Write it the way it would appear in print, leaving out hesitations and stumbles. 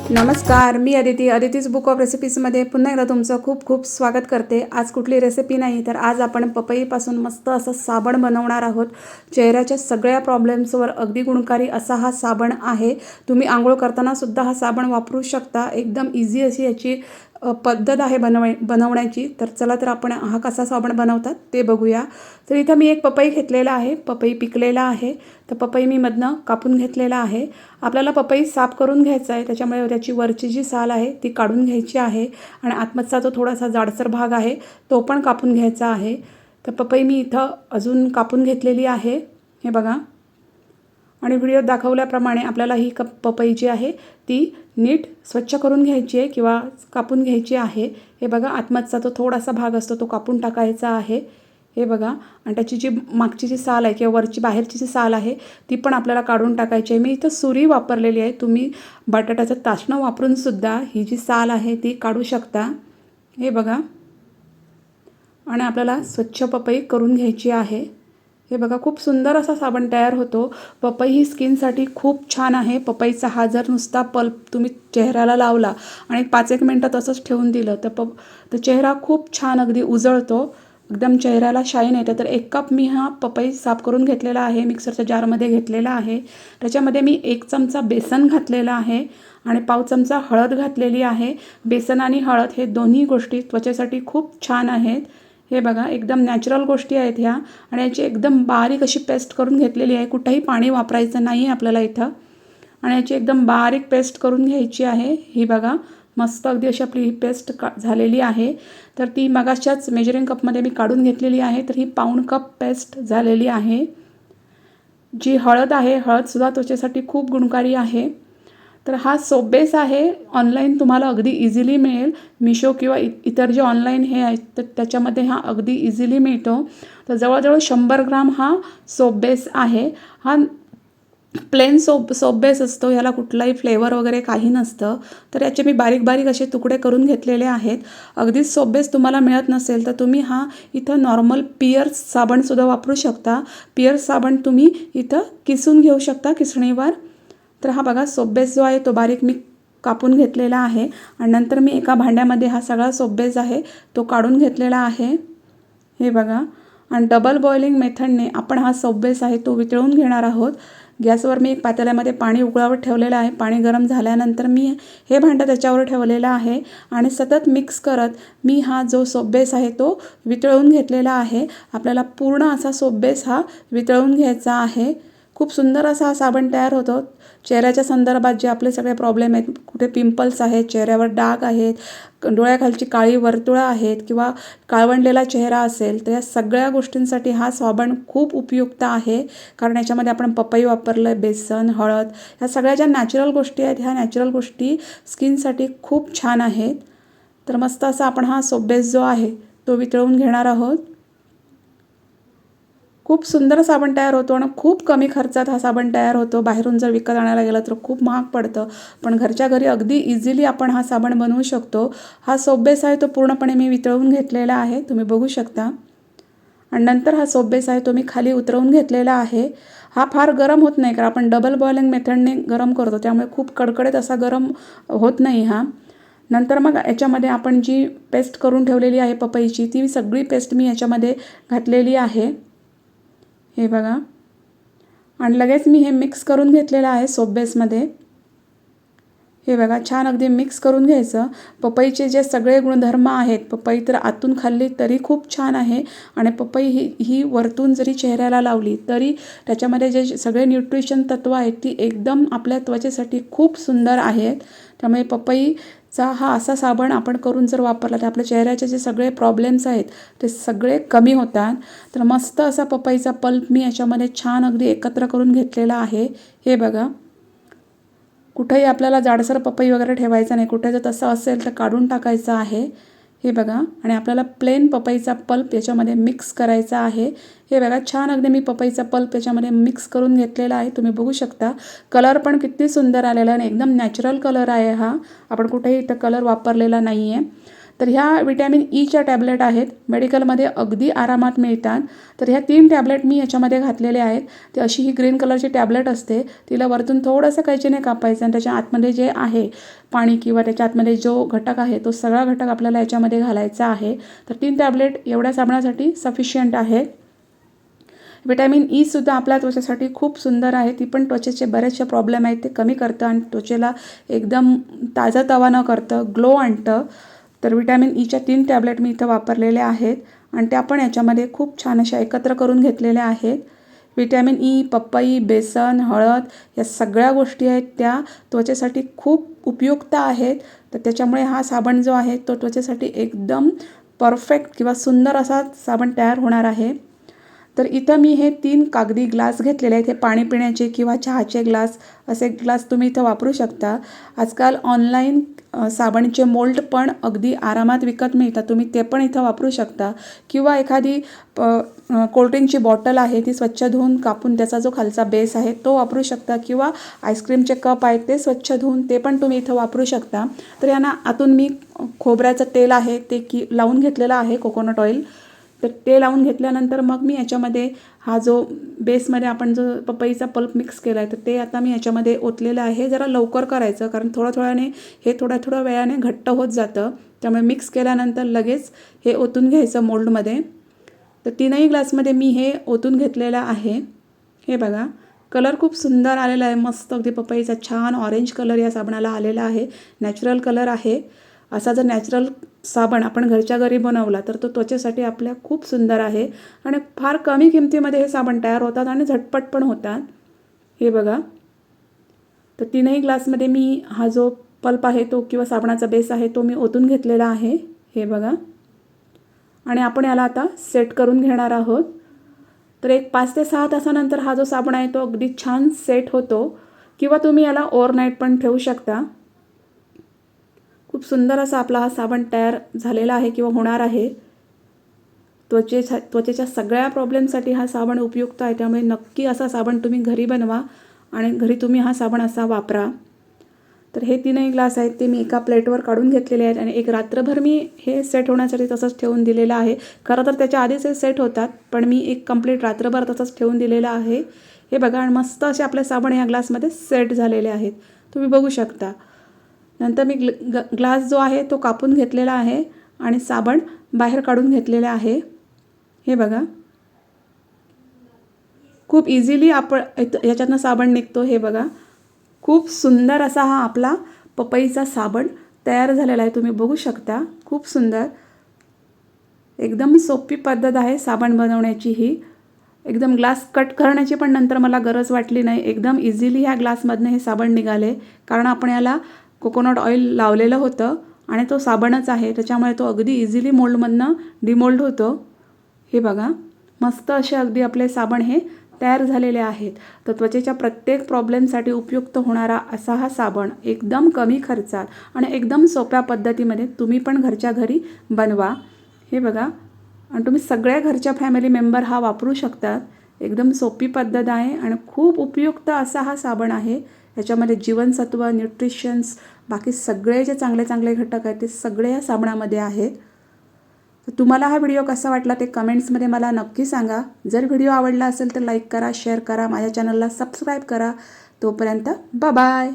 नमस्कार, मी अदितीज book of रेसिपीजमध्ये पुन्हा एकदा तुमचं खूप खूप स्वागत करते। आज कुठली रेसिपी नाही तर आज आपण पपईपासून मस्त असं साबण बनवणार आहोत। चेहऱ्याच्या सगळ्या प्रॉब्लेम्सवर अगदी गुणकारी असा हा साबण आहे। तुम्ही आंघोळ करताना सुद्धा हा साबण वापरू शकता। एकदम इझी अशी याची पद्धत आहे बनवण्याची। तर चला तर आपण हा कसा साबण बनवतात ते बघूया। तर इथं मी एक पपई घेतलेला आहे। पपई पिकलेला आहे। तर पपई मी मधनं कापून घेतलेला आहे। आपल्याला पपई साफ करून घ्यायचा आहे, त्याच्यामुळे त्याची वरची जी साल आहे ती काढून घ्यायची आहे आणि आतमधचा जो थोडासा जाडसर भाग आहे तो पण कापून घ्यायचा आहे। तर पपई मी इथं अजून कापून घेतलेली आहे, हे बघा। आणि व्हिडिओत दाखवल्याप्रमाणे आपल्याला ही पपई जी आहे ती नीट स्वच्छ करून घ्यायची आहे किंवा कापून घ्यायची आहे। हे बघा, आतमधचा तो थोडासा भाग असतो तो कापून टाकायचा आहे, हे बघा। आणि त्याची जी मागची जी साल आहे किंवा वरची बाहेरची जी साल आहे ती पण आपल्याला काढून टाकायची आहे। मी इथं सुरी वापरलेली आहे, तुम्ही बटाट्याचं तासणं वापरून सुद्धा ही जी साल आहे ती काढू शकता, हे बघा। आणि आपल्याला स्वच्छ पपई करून घ्यायची आहे, हे बघा। खूप सुंदर असा साबण तयार होतो। पपई ही स्किनसाठी खूप छान आहे। पपईचा हा जर नुसता पल्प तुम्ही चेहऱ्याला लावला आणि 5-1 मिनटं तसंच ठेवून दिलं तर चेहरा खूप छान अगदी उजळतो, एकदम चेहऱ्याला शाईन येते। तर 1 कप मी हा पपई साफ करून घेतलेला आहे, मिक्सरच्या जारमध्ये घेतलेला आहे। त्याच्यामध्ये मी 1 चमचा बेसन घातलेला आहे आणि पाव चमचा हळद घातलेली आहे। बेसन आणि हळद हे दोन्ही गोष्टी त्वचेसाठी खूप छान आहेत, हे बघा। एकदम नॅचरल गोष्टी आहेत ह्या आणि याची एकदम बारीक अशी पेस्ट करून घेतलेली आहे। कुठेही पाणी वापरायचं नाही आहे आपल्याला इथं। आणि याची एकदम बारीक पेस्ट करून घ्यायची आहे, ही बघा। मस्त अगदी अशी आपली ही पेस्ट झालेली आहे। तर ती मगाच्याच मेजरिंग कपमध्ये मी काढून घेतलेली आहे। तर ही पाऊण कप पेस्ट झालेली आहे। जी हळद आहे, हळदसुद्धा त्वचेसाठी खूप गुणकारी आहे। तर हा सोप बेस आहे, ऑनलाईन तुम्हाला अगदी इझिली मिळेल। मिशो किंवा इतर जे ऑनलाईन हे आहेत तर त्याच्यामध्ये हा अगदी इझिली मिळतो। तर जवळजवळ 100 ग्राम हा सोप बेस आहे। हा प्लेन सोप बेस असतो, ह्याला कुठलाही फ्लेवर वगैरे काही नसतं। तर याचे मी बारीक बारीक असे तुकडे करून घेतलेले आहेत। अगदीच सोप बेस तुम्हाला मिळत नसेल तर तुम्ही हा इथं नॉर्मल पिअर्स साबणसुद्धा वापरू शकता। पिअर्स साबण तुम्ही इथं किसून घेऊ शकता किसणीवर। तर हा बघा, सोप बेस जो आहे तो बारीक मी कापून घेतलेला आहे आणि नंतर मी एका भांड्यामध्ये हा सगळा सोप बेस आहे तो काढून घेतलेला आहे, हे बघा। आणि डबल बॉइलिंग मेथडने आपण हा सोप बेस आहे तो वितळून घेणार आहोत। गॅसवर मी एक पातेल्यामध्ये पाणी उकळवत ठेवलेलं आहे। पाणी गरम झाल्यानंतर मी हे भांडं त्याच्यावर ठेवलेलं आहे आणि सतत मिक्स करत मी हा जो सोप बेस आहे तो वितळवून घेतलेला आहे। आपल्याला पूर्ण असा सोप बेस हा वितळवून घ्यायचा आहे। खूप सुंदर असा हा साबण तयार होतो। चेहऱ्याच्या संदर्भात जे आपले सगळे प्रॉब्लेम आहेत, कुठे पिंपल्स आहेत, चेहऱ्यावर डाग आहेत, डोळ्याखालची काळी वर्तुळं आहेत किंवा काळवंडलेला चेहरा असेल तर या सगळ्या गोष्टींसाठी हा साबण खूप उपयुक्त आहे। कारण याच्यामध्ये आपण पपई वापरलं आहे, बेसन, हळद, ह्या सगळ्या ज्या नॅचरल गोष्टी आहेत ह्या नॅचरल गोष्टी स्किनसाठी खूप छान आहेत। तर मस्त असा आपण हा सोप बेस जो आहे तो वितळवून घेणार आहोत। खूप सुंदर साबण तयार होतो आणि खूप कमी खर्चात हा साबण तयार होतो। बाहेरून जर विकत आणायला गेलं तर खूप महाग पडतं, पण घरच्या घरी अगदी इझिली आपण हा साबण बनवू शकतो। हा सोप बेस आहे तो पूर्णपणे मी वितळवून घेतलेला आहे, तुम्ही बघू शकता। आणि नंतर हा सोप बेस आहे तो मी खाली उतरवून घेतलेला आहे। हा फार गरम होत नाही, कारण आपण डबल बॉइलिंग मेथडने गरम करतो, त्यामुळे खूप कडकडीत असा गरम होत नाही हा। नंतर मग याच्यामध्ये आपण जी पेस्ट करून ठेवलेली आहे पपईची, ती सगळी पेस्ट मी याच्यामध्ये घातलेली आहे, हे बघा। आणि लगेच मी हे मिक्स करून घेतलेलं आहे सोप बेसमध्ये, हे बघा। छान अगदी मिक्स करून घ्यायचं। पपईचे जे सगळे गुणधर्म आहेत, पपई तर आतून खाल्ली तरी खूप छान आहे आणि पपई ही वरतून जरी चेहऱ्याला लावली तरी त्याच्यामध्ये जे सगळे न्यूट्रिशन तत्व आहेत ती एकदम आपल्या त्वचेसाठी खूप सुंदर आहेत। त्यामुळे पपईचा हा असा साबण आपण करून जर वापरला तर आपल्या चेहऱ्याचे जे सगळे प्रॉब्लेम्स आहेत ते सगळे कमी होतात। तर मस्त असा पपईचा पल्प मी याच्यामध्ये छान अगदी एकत्र करून घेतलेला आहे, हे बघा। कुठेही आपल्याला जाडसर पपई वगैरे ठेवायचा नाही, कुठे जर तसं असेल तर काढून टाकायचं आहे, हे बघा। आणि आपल्याला प्लेन पपईचा पल्प याच्यामध्ये मिक्स करायचा आहे, हे बघा। छान अगदी मी पपईचा पल्प याच्यामध्ये मिक्स करून घेतलेला आहे, तुम्ही बघू शकता। कलर पण किती सुंदर आलेला आहे आणि एकदम नॅचरल कलर आहे हा, आपण कुठेही इथं कलर वापरलेला नाही आहे। तर ह्या विटॅमिन ईच्या टॅबलेट आहेत, मेडिकलमध्ये अगदी आरामात मिळतात. तर ह्या 3 टॅबलेट मी याच्यामध्ये घातलेले आहेत. ते अशी ही ग्रीन कलरची टॅबलेट असते, तिला वरतून थोडंसं कैचीने कापायचं आणि त्याच्या आतमध्ये जे आहे पाणी किंवा त्याच्या आतमध्ये जो घटक आहे तो सगळा घटक आपल्याला याच्यामध्ये घालायचा आहे. तर 3 टॅबलेट एवढ्या साबणासाठी सफिशियंट आहे. विटॅमिन ईसुद्धा आपल्या त्वचेसाठी खूप सुंदर आहे. ती पण त्वचेचे बरेचसे प्रॉब्लेम आहेत ते कमी करतं आणि त्वचेला एकदम ताजंतवानं करतं, ग्लो आणतं. तर विटॅमिन ईच्या 3 टॅबलेट मी इथं वापरलेल्या आहेत आणि त्या पण याच्यामध्ये खूप छान अशा एकत्र करून घेतलेल्या आहेत. विटॅमिन ई, पपई, बेसन, हळद या सगळ्या गोष्टी आहेत त्या त्वचेसाठी खूप उपयुक्त आहेत. तर त्याच्यामुळे हा साबण जो आहे तो त्वचेसाठी एकदम परफेक्ट किंवा सुंदर असा साबण तयार होणार आहे. तर इथं मी हे 3 कागदी ग्लास घेतलेले आहेत. हे पाणी पिण्याचे किंवा चहाचे ग्लास असे ग्लास तुम्ही इथं वापरू शकता. आजकाल ऑनलाईन साबणचे मोल्ड पण अगदी आरामात विकत मिळतात. तुम्ही ते पण इथं वापरू शकता किंवा एखादी कोल्ड्रिंकची बॉटल आहे ती स्वच्छ धुवून कापून त्याचा जो खालचा बेस आहे तो वापरू शकता किंवा आईस्क्रीमचे कप आहेत ते स्वच्छ धुवून ते पण तुम्ही इथं वापरू शकता. तर यांना आतून मी खोबऱ्याचं तेल आहे ते लावून घेतलेलं आहे, कोकोनट ऑइल. तर ते लावून घेतल्यानंतर मग मी याच्यामध्ये हा जो बेसमध्ये आपण जो पपईचा पल्प मिक्स केला आहे तर ते आता मी याच्यामध्ये ओतलेलं आहे. जरा लवकर करायचं कारण थोड्या हे थोड्या वेळाने घट्ट होत जातं. त्यामुळे मिक्स केल्यानंतर लगेच हे ओतून घ्यायचं मोल्डमध्ये. तर 3ही ग्लासमध्ये मी हे ओतून घेतलेलं आहे. हे बघा, कलर खूप सुंदर आलेला आहे. मस्त अगदी पपईचा छान ऑरेंज कलर या साबणाला आलेला आहे. नॅचरल कलर आहे. असा जर नॅचरल साबण आपण घरच्या घरी बनवला तर तो त्वचेसाठी आपल्या खूप सुंदर आहे आणि फार कमी किमतीमध्ये हे साबण तयार होतात आणि झटपट पण होतात. हे बघा, तर 3ही ग्लासमध्ये मी हा जो पल्प आहे तो किंवा साबणाचा बेस आहे तो मी ओतून घेतलेला आहे. हे बघा, आणि आपण याला आता सेट करून घेणार आहोत. तर एक 5 ते 6 तासानंतर हा जो साबण आहे तो अगदी छान सेट होतो किंवा तुम्ही याला ओव्हरनाईट पण ठेवू शकता. खूप सुंदर असा आपला हा साबण तयार झालेला आहे किंवा होणार आहे. त्वचेच्या सगळ्या प्रॉब्लेमसाठी हा साबण उपयुक्त आहे. त्यामुळे नक्की असा साबण तुम्ही घरी बनवा आणि घरी तुम्ही हा साबण असा वापरा. तर हे 3ही ग्लास आहेत ते मी एका प्लेटवर काढून घेतलेले आहेत आणि एक रात्रभर मी हे सेट होण्यासाठी तसंच ठेवून दिलेलं आहे. खरं तर त्याच्या आधीच हे सेट होतात पण मी एक कंप्लीट रात्रभर तसंच ठेवून दिलेलं आहे. हे बघा, आणि मस्त असे आपले साबण या ग्लासमध्ये सेट झालेले आहेत, तुम्ही बघू शकता. नंतर मी ग्लास जो आहे तो कापून घेतलेला आहे आणि साबण बाहेर काढून घेतलेला आहे. हे बघा, खूप इझिली आपण याच्यातनं साबण निघतो. हे बघा, खूप सुंदर असा हा आपला पपईचा साबण तयार झालेला आहे, तुम्ही बघू शकता. खूप सुंदर, एकदम सोपी पद्धत आहे साबण बनवण्याची ही. एकदम ग्लास कट करण्याची पण नंतर मला गरज वाटली नाही. एकदम इझिली ह्या ग्लासमधनं हे साबण निघाले कारण आपण याला कोकोनट ऑइल लावलेलं होतं आणि तो साबणच आहे त्याच्यामुळे तो अगदी इझिली मोल्डमधनं डिमोल्ड होतो. हे बघा, मस्त असे अगदी आपले साबण हे तयार झालेले आहेत. तर त्वचेच्या प्रत्येक प्रॉब्लेमसाठी उपयुक्त होणारा असा हा साबण एकदम कमी खर्चात आणि एकदम सोप्या पद्धतीमध्ये तुम्ही पण घरच्या घरी बनवा. हे बघा, आणि तुम्ही सगळ्या घरच्या फॅमिली मेंबर हा वापरू शकतात. एकदम सोपी पद्धत आहे आणि खूप उपयुक्त असा हा साबण आहे. याच्यामध्ये जीवनसत्व, न्यूट्रिशन्स, बाकी सगळे जे चांगले चांगले घटक आहेत ते सगळे या साबणामध्ये आहेत. तर तुम्हाला हा व्हिडिओ कसा वाटला ते कमेंट्समध्ये मला नक्की सांगा. जर व्हिडिओ आवडला असेल तर लाईक करा, शेअर करा, माझ्या चॅनलला सबस्क्राईब करा. तोपर्यंत बाय.